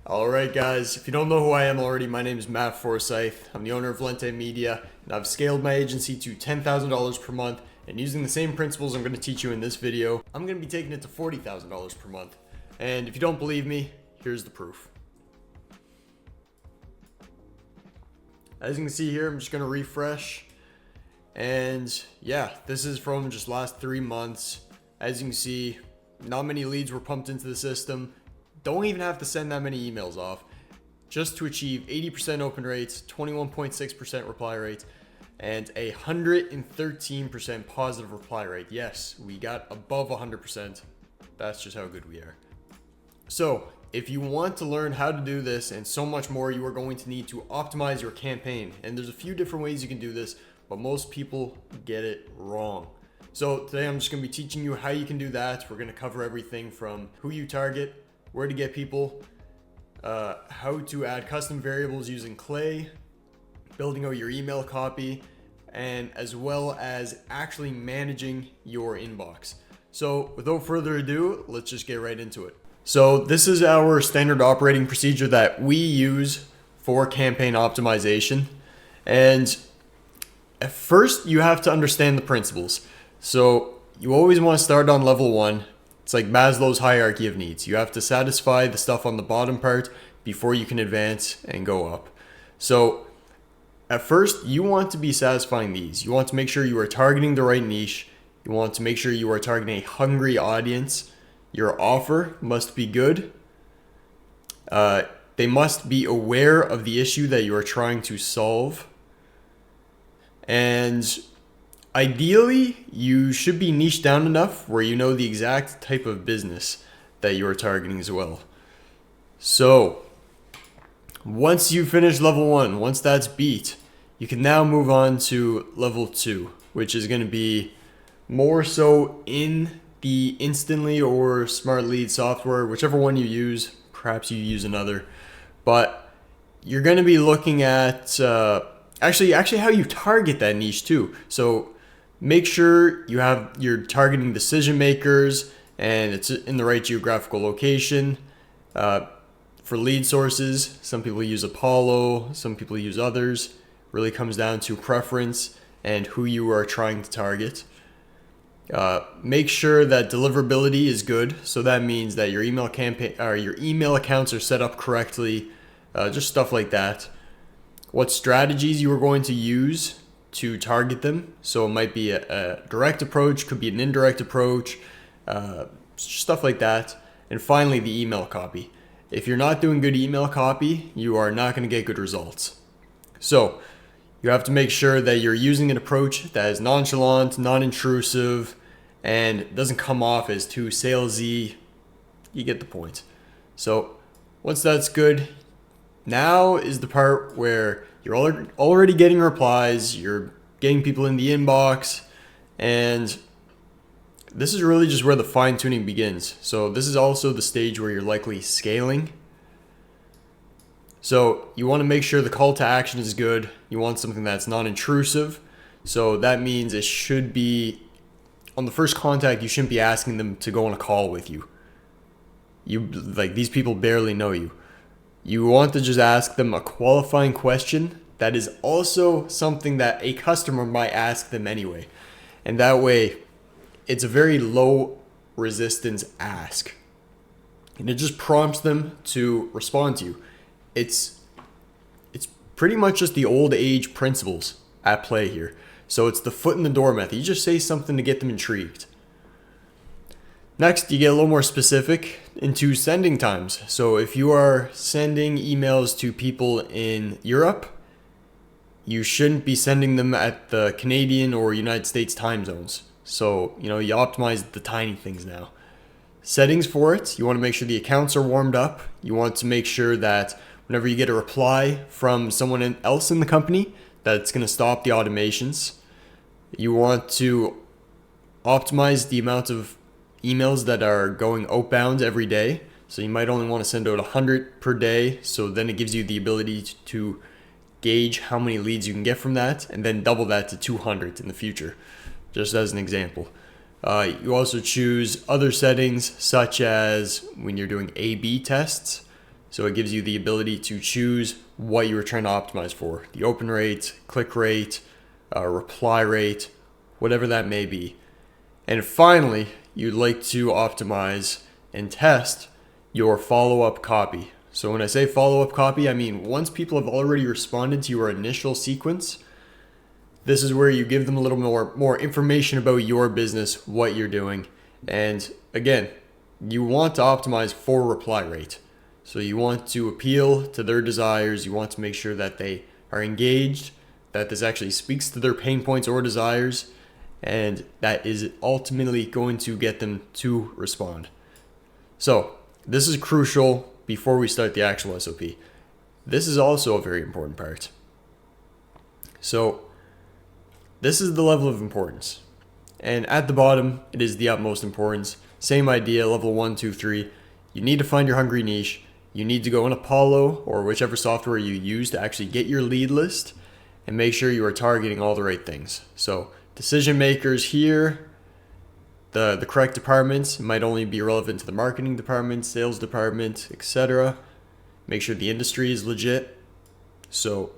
Alright guys, if you don't know who I am already, my name is Matt Forsyth. I'm the owner of Lente Media, and I've scaled my agency to $10,000 per month, and using the same principles I'm going to teach you in this video, I'm going to be taking it to $40,000 per month. And if you don't believe me, here's the proof. As you can see here, I'm just going to refresh. And yeah, this is from just last 3 months. As you can see, not many leads were pumped into the system. Don't even have to send that many emails off just to achieve 80% open rates, 21.6% reply rates, and a 113% positive reply rate. Yes, we got above 100%. That's just how good we are. So if you want to learn how to do this and so much more, you are going to need to optimize your campaign. And there's a few different ways you can do this, but most people get it wrong. So today I'm just going to be teaching you how you can do that. We're going to cover everything from who you target, where to get people, how to add custom variables using Clay, building out your email copy, and as well as actually managing your inbox. So without further ado, let's just get right into it. So this is our standard operating procedure that we use for campaign optimization. And at first you have to understand the principles. So you always want to start on level 1. It's like Maslow's hierarchy of needs. You have to satisfy the stuff on the bottom part before you can advance and go up. So at first, you want to be satisfying these. You want to make sure you are targeting the right niche. You want to make sure you are targeting a hungry audience. Your offer must be good. They must be aware of the issue that you are trying to solve. And ideally, you should be niched down enough where you know the exact type of business that you are targeting as well. So once you finish level 1, once that's beat, you can now move on to level 2, which is going to be more so in the Instantly or Smart Lead software, whichever one you use. Perhaps you use another, but you're going to be looking at actually how you target that niche too. So make sure you're targeting decision makers and it's in the right geographical location. For lead sources, some people use Apollo, some people use others. Really comes down to preference and who you are trying to target. Make sure that deliverability is good. So that means that your email campaign or your email accounts are set up correctly. Just stuff like that. What strategies you are going to use to target them. So it might be a direct approach, could be an indirect approach, stuff like that. And finally, the email copy. If you're not doing good email copy, you are not going to get good results. So you have to make sure that you're using an approach that is nonchalant, non-intrusive, and doesn't come off as too salesy. You get the point. So once that's good, now is the part where you're already getting replies, you're getting people in the inbox, and this is really just where the fine-tuning begins. So this is also the stage where you're likely scaling. So you want to make sure the call to action is good. You want something that's non-intrusive. So that means it should be, on the first contact, you shouldn't be asking them to go on a call with you. These people barely know you. You want to just ask them a qualifying question that is also something that a customer might ask them anyway. And that way, it's a very low resistance ask. And it just prompts them to respond to you. It's pretty much just the old age principles at play here. So it's the foot in the door method. You just say something to get them intrigued. Next, you get a little more specific into sending times. So if you are sending emails to people in Europe, you shouldn't be sending them at the Canadian or United States time zones. So, you optimize the tiny things now. Settings for it, you want to make sure the accounts are warmed up. You want to make sure that whenever you get a reply from someone else in the company, that it's going to stop the automations. You want to optimize the amount of emails that are going outbound every day. So you might only want to send out 100 per day. So then it gives you the ability to gauge how many leads you can get from that, and then double that to 200 in the future, just as an example. You also choose other settings, such as when you're doing A/B tests. So it gives you the ability to choose what you were trying to optimize for. The open rate, click rate, reply rate, whatever that may be. And finally, you'd like to optimize and test your follow-up copy. So when I say follow-up copy, I mean once people have already responded to your initial sequence, this is where you give them a little more information about your business, what you're doing. And again, you want to optimize for reply rate. So you want to appeal to their desires. You want to make sure that they are engaged, that this actually speaks to their pain points or desires, and that is ultimately going to get them to respond. So this is crucial before we start the actual SOP. This is also a very important part. So this is the level of importance. And at the bottom, it is the utmost importance. Same idea, level 1, 2, 3. You need to find your hungry niche. You need to go in Apollo or whichever software you use to actually get your lead list and make sure you are targeting all the right things. So decision makers here, the correct departments might only be relevant to the marketing department, sales department, etc. Make sure the industry is legit. So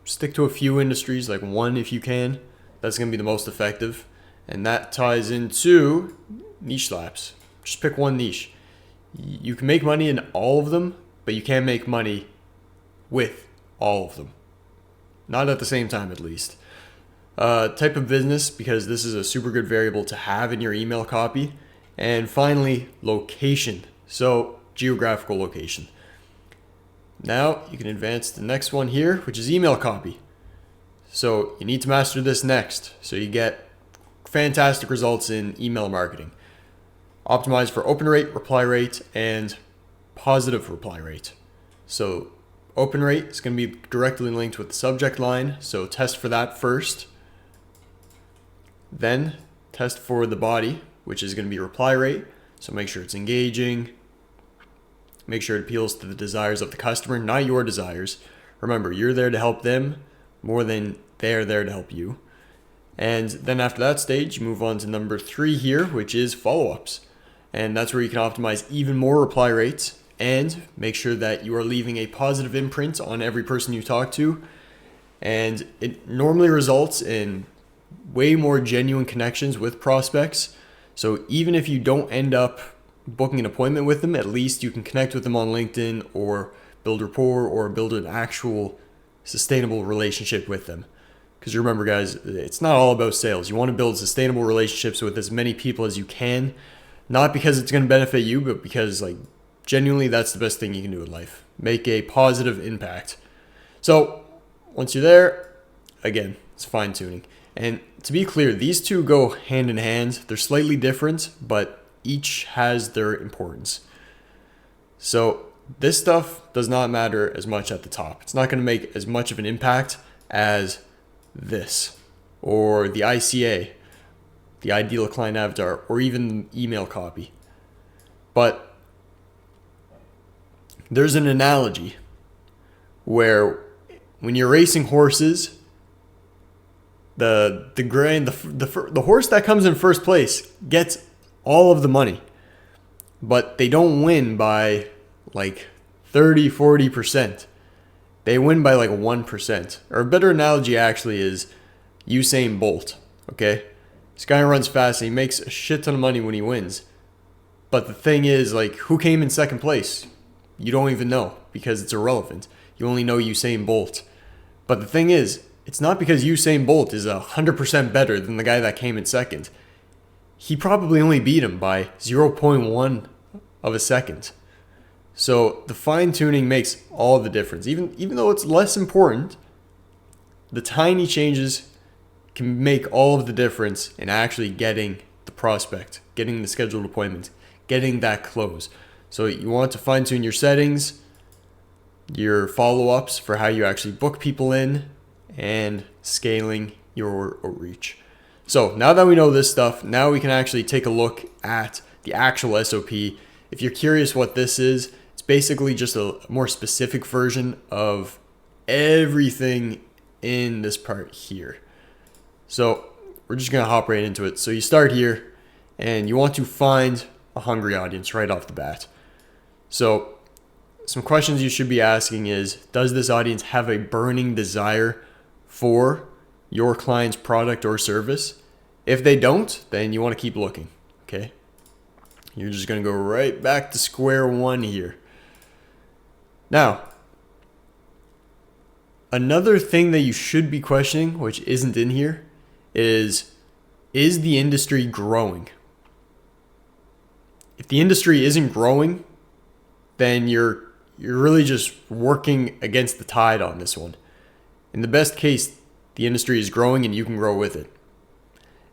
stick to a few industries, like one if you can. That's going to be the most effective. And that ties into niche slaps. Just pick one niche. You can make money in all of them, but you can't make money with all of them. Not at the same time, at least. Type of business, because this is a super good variable to have in your email copy. And finally, location. So geographical location. Now you can advance to the next one here, which is email copy. So you need to master this next, so you get fantastic results in email marketing. Optimize for open rate, reply rate, and positive reply rate. So open rate is going to be directly linked with the subject line, so test for that first. Then test for the body, which is going to be reply rate. So make sure it's engaging. Make sure it appeals to the desires of the customer, not your desires. Remember, you're there to help them more than they're there to help you. And then after that stage, you move on to number 3 here, which is follow-ups. And that's where you can optimize even more reply rates and make sure that you are leaving a positive imprint on every person you talk to. And it normally results in way more genuine connections with prospects. So even if you don't end up booking an appointment with them, at least you can connect with them on LinkedIn or build rapport or build an actual sustainable relationship with them. Because remember, guys, it's not all about sales. You want to build sustainable relationships with as many people as you can, not because it's going to benefit you, but because genuinely that's the best thing you can do in life. Make a positive impact. So once you're there, again, it's fine tuning. And to be clear, these two go hand in hand. They're slightly different, but each has their importance. So this stuff does not matter as much at the top. It's not going to make as much of an impact as this or the ICA, the ideal client avatar, or even email copy. But there's an analogy where when you're racing horses, the horse that comes in first place gets all of the money, but they don't win by 30-40%. They win by 1%. Or a better analogy actually is Usain Bolt. Okay, this guy runs fast and he makes a shit ton of money when he wins. But the thing is, who came in second place? You don't even know because it's irrelevant. You only know Usain Bolt. But the thing is, it's not because Usain Bolt is 100% better than the guy that came in second. He probably only beat him by 0.1 of a second. So the fine tuning makes all the difference. Even though it's less important, the tiny changes can make all of the difference in actually getting the prospect, getting the scheduled appointment, getting that close. So you want to fine tune your settings, your follow-ups for how you actually book people in, and scaling your outreach. So now that we know this stuff, now we can actually take a look at the actual SOP. If you're curious what this is, it's basically just a more specific version of everything in this part here. So we're just going to hop right into it. So you start here and you want to find a hungry audience right off the bat. So some questions you should be asking is, does this audience have a burning desire for your client's product or service? If they don't, then you want to keep looking, okay? You're just going to go right back to square one here. Now, another thing that you should be questioning, which isn't in here, is the industry growing? If the industry isn't growing, then you're really just working against the tide on this one. In the best case, the industry is growing and you can grow with it.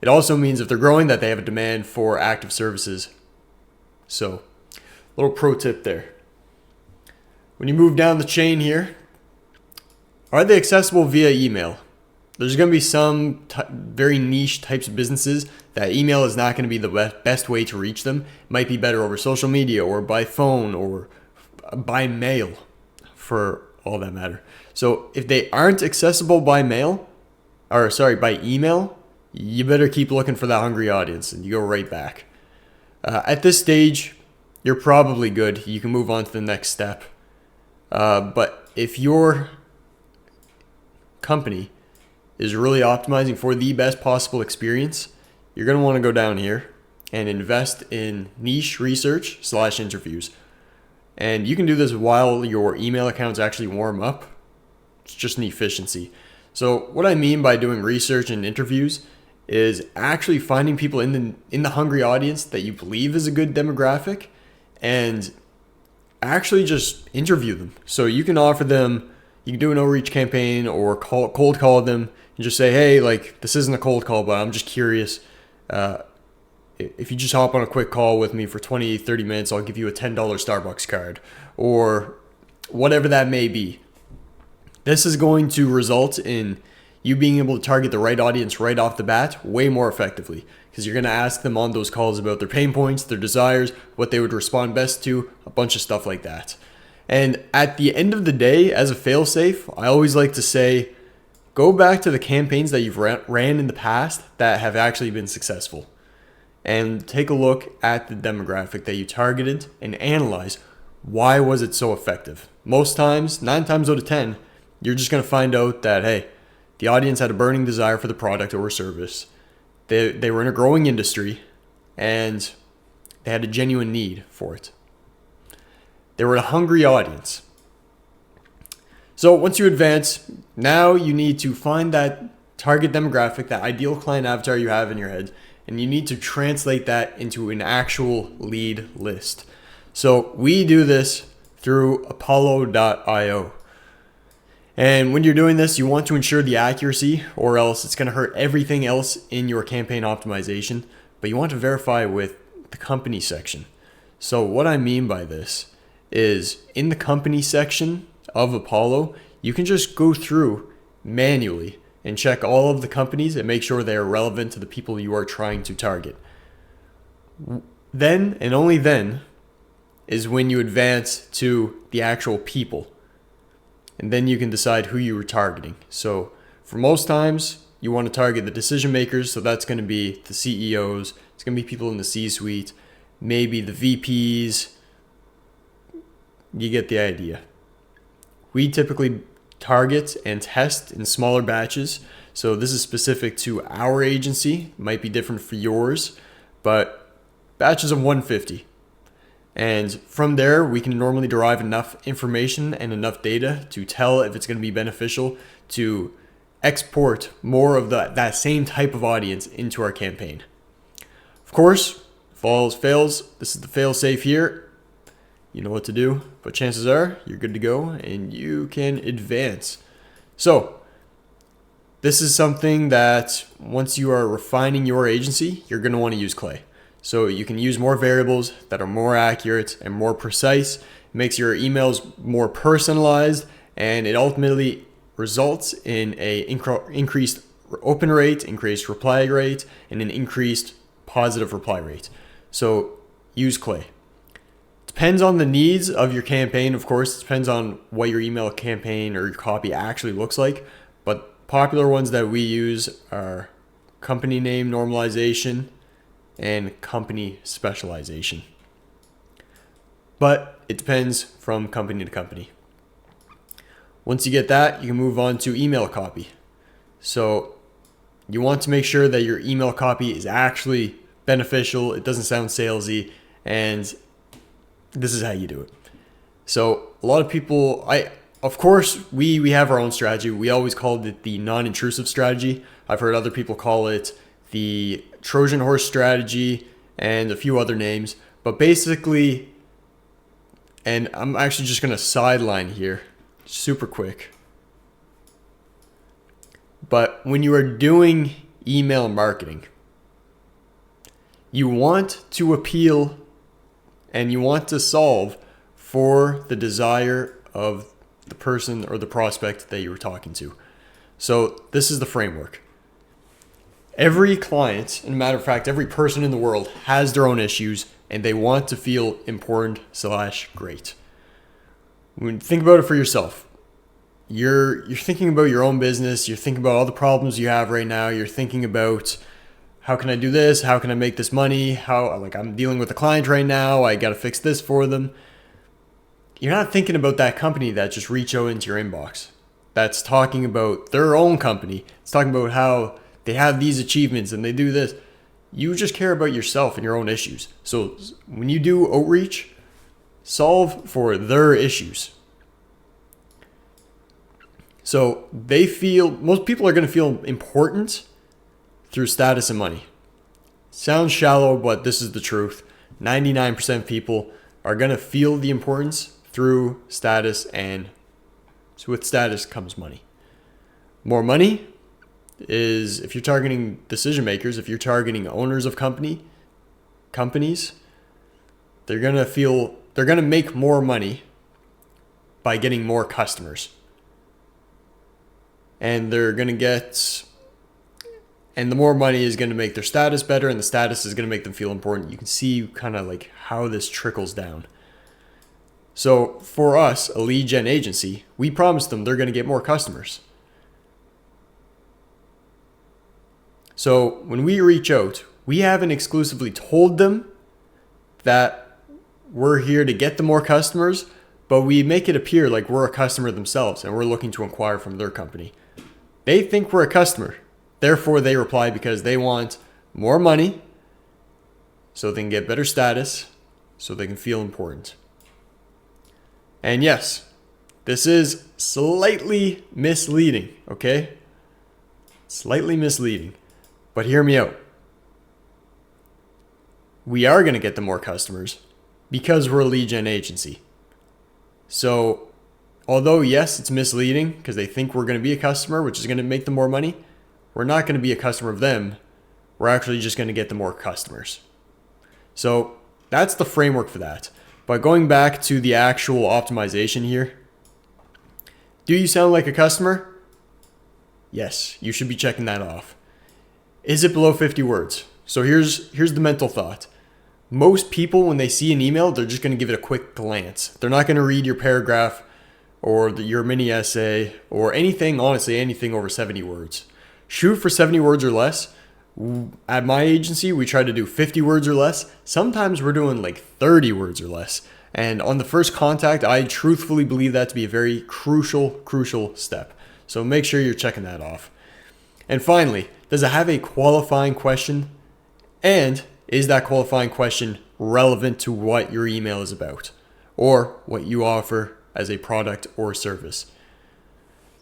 It also means if they're growing that they have a demand for active services. So, little pro tip there. When you move down the chain here, are they accessible via email? There's going to be some very niche types of businesses that email is not going to be the best way to reach them. It might be better over social media or by phone or by mail, for all that matter. So if they aren't accessible by email, you better keep looking for that hungry audience and you go right back. At this stage, you're probably good. You can move on to the next step. But if your company is really optimizing for the best possible experience, you're going to want to go down here and invest in niche research/interviews. And you can do this while your email accounts actually warm up. It's just an efficiency. So what I mean by doing research and interviews is actually finding people in the hungry audience that you believe is a good demographic and actually just interview them. So you can offer them, you can do an outreach campaign or cold call them and just say, hey, like, this isn't a cold call, but I'm just curious. If you just hop on a quick call with me for 20, 30 minutes, I'll give you a $10 Starbucks card or whatever that may be. This is going to result in you being able to target the right audience right off the bat way more effectively because you're going to ask them on those calls about their pain points, their desires, what they would respond best to, a bunch of stuff like that. And at the end of the day, as a fail-safe, I always like to say, go back to the campaigns that you've ran in the past that have actually been successful and take a look at the demographic that you targeted and analyze why was it so effective. Most times, 9 times out of 10, you're just going to find out that, hey, the audience had a burning desire for the product or service. They were in a growing industry and they had a genuine need for it. They were a hungry audience. So once you advance, now you need to find that target demographic, that ideal client avatar you have in your head, and you need to translate that into an actual lead list. So we do this through Apollo.io. And when you're doing this, you want to ensure the accuracy or else it's going to hurt everything else in your campaign optimization, but you want to verify with the company section. So what I mean by this is in the company section of Apollo, you can just go through manually and check all of the companies and make sure they are relevant to the people you are trying to target. Then and only then is when you advance to the actual people. And then you can decide who you are targeting. So for most times, you want to target the decision makers. So that's going to be the CEOs. It's going to be people in the C-suite, maybe the VPs. You get the idea. We typically target and test in smaller batches. So this is specific to our agency. It might be different for yours, but batches of 150. And from there, we can normally derive enough information and enough data to tell if it's going to be beneficial to export more of that same type of audience into our campaign. Of course, if all else fails, this is the fail safe here. You know what to do, but chances are you're good to go and you can advance. So this is something that once you are refining your agency, you're going to want to use Clay. So you can use more variables that are more accurate and more precise. It makes your emails more personalized, and it ultimately results in a increased open rate, increased reply rate, and an increased positive reply rate. So use Clay. Depends on the needs of your campaign, of course. It depends on what your email campaign or your copy actually looks like. But popular ones that we use are company name normalization and company specialization. but it depends from company to company. Once you get that, you can move on to email copy. So you want to make sure that your email copy is actually beneficial, it doesn't sound salesy, and this is how you do it. So a lot of people, of course, we have our own strategy. We always called it the non-intrusive strategy. I've heard other people call it the Trojan horse strategy and a few other names. But basically, and I'm actually just going to sideline here super quick. But when you are doing email marketing, you want to appeal and you want to solve for the desire of the person or the prospect that you were talking to. So this is the framework. Every client, and a matter of fact, every person in the world has their own issues and they want to feel important / great. When think about it for yourself. You're thinking about your own business, you're thinking about all the problems you have right now, you're thinking about how can I do this? How can I make this money? I'm dealing with a client right now, I got to fix this for them. You're not thinking about that company that just reached out into your inbox. That's talking about their own company. It's talking about how they have these achievements and they do this. You just care about yourself and your own issues. So when you do outreach, solve for their issues. So most people are going to feel important through status and money. Sounds shallow, but this is the truth. 99% of people are going to feel the importance through status, and so with status comes money. More money is, if you're targeting decision makers, if you're targeting owners of companies, they're going to make more money by getting more customers. And the more money is going to make their status better, and the status is going to make them feel important. You can see kind of like how this trickles down. So for us, a lead gen agency, we promise them they're going to get more customers. So when we reach out, we haven't exclusively told them that we're here to get them more customers, but we make it appear like we're a customer themselves and we're looking to inquire from their company. They think we're a customer. Therefore, they reply because they want more money so they can get better status, so they can feel important. And yes, this is slightly misleading, okay? Slightly misleading. But hear me out. We are going to get them more customers because we're a lead gen agency. So, although yes, it's misleading because they think we're going to be a customer, which is going to make them more money, we're not going to be a customer of them. We're actually just going to get them more customers. So that's the framework for that. But going back to the actual optimization here, do you sound like a customer? Yes, you should be checking that off. Is it below 50 words? So here's the mental thought. Most people, when they see an email, they're just going to give it a quick glance. They're not going to read your paragraph or your mini essay or anything, honestly, anything over 70 words. Shoot for 70 words or less. At my agency, we try to do 50 words or less. Sometimes we're doing like 30 words or less. And on the first contact, I truthfully believe that to be a very crucial step. So make sure you're checking that off. And finally, does it have a qualifying question? And is that qualifying question relevant to what your email is about or what you offer as a product or service?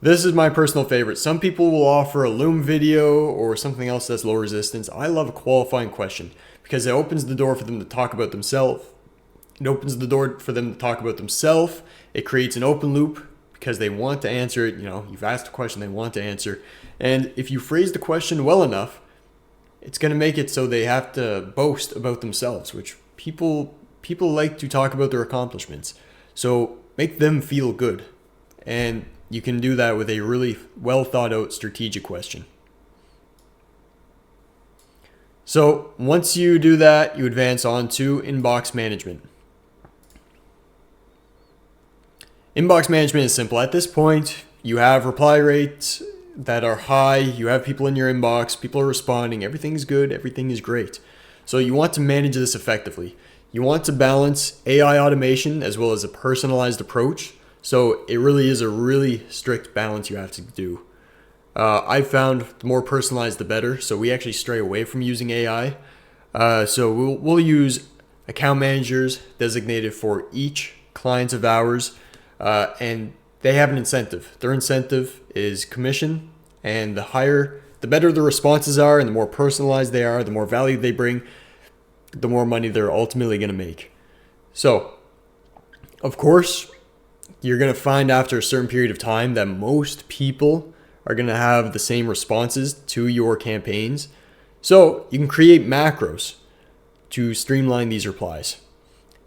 This is my personal favorite. Some people will offer a Loom video or something else that's low resistance. I love a qualifying question because it opens the door for them to talk about themselves. It opens the door for them to talk about themselves. It creates an open loop because they want to answer it. You've asked a question they want to answer. And if you phrase the question well enough, it's going to make it so they have to boast about themselves, which people like to talk about their accomplishments. So make them feel good. And you can do that with a really well thought out strategic question. So once you do that, you advance on to inbox management. Inbox management is simple. At this point, you have reply rates that are high. You have people in your inbox. People are responding. Everything's good. Everything is great. So you want to manage this effectively. you want to balance AI automation as well as a personalized approach. So it really is a really strict balance you have to do. I've found the more personalized, the better. So we actually stray away from using AI. So we'll use account managers designated for each client of ours, and they have an incentive. Their incentive is commission, and the better the responses are, and the more personalized they are, the more value they bring, the more money they're ultimately going to make. So, of course, you're going to find after a certain period of time that most people are going to have the same responses to your campaigns. So you can create macros to streamline these replies.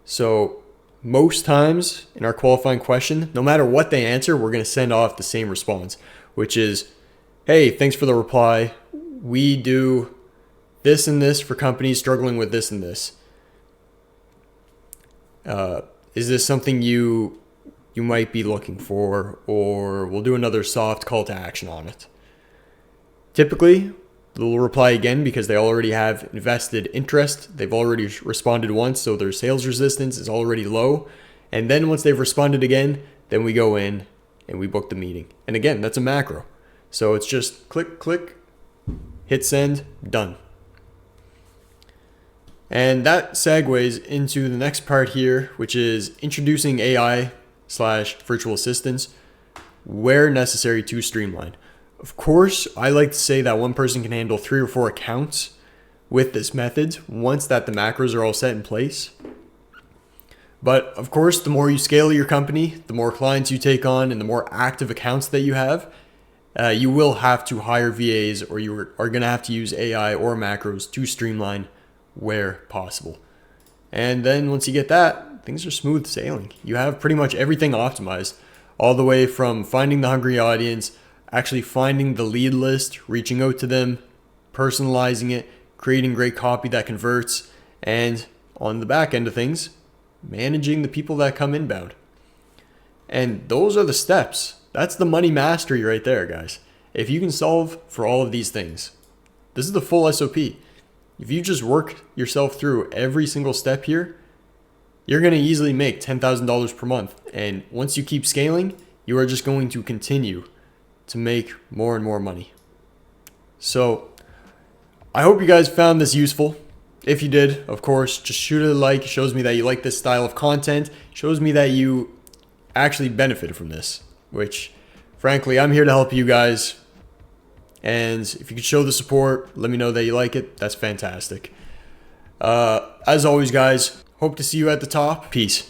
So most times in our qualifying question, no matter what they answer, we're going to send off the same response, which is, hey, thanks for the reply. We do this and this for companies struggling with this and this. Is this something you might be looking for? Or we'll do another soft call to action on it. Typically, they'll reply again because they already have invested interest. They've already responded once, so their sales resistance is already low. And then once they've responded again, then we go in and we book the meeting. And again, that's a macro. So it's just click, click, hit send, done. And that segues into the next part here, which is introducing AI/virtual assistants where necessary to streamline. Of course, I like to say that one person can handle 3 or 4 accounts with this method once that the macros are all set in place. But of course, the more you scale your company, the more clients you take on, and the more active accounts that you have, you will have to hire VAs, or you are going to have to use AI or macros to streamline where possible. And then once you get that, things are smooth sailing. You have pretty much everything optimized, all the way from finding the hungry audience, actually finding the lead list, reaching out to them, personalizing it, creating great copy that converts, and on the back end of things, managing the people that come inbound. And those are the steps. That's the money mastery right there, guys. If you can solve for all of these things, this is the full SOP. If you just work yourself through every single step here, you're going to easily make $10,000 per month. And once you keep scaling, you are just going to continue to make more and more money. So I hope you guys found this useful. If you did, of course, just shoot it a like. It shows me that you like this style of content. It shows me that you actually benefited from this, which frankly, I'm here to help you guys. And if you could show the support, let me know that you like it. That's fantastic. As always, guys, hope to see you at the top. Peace.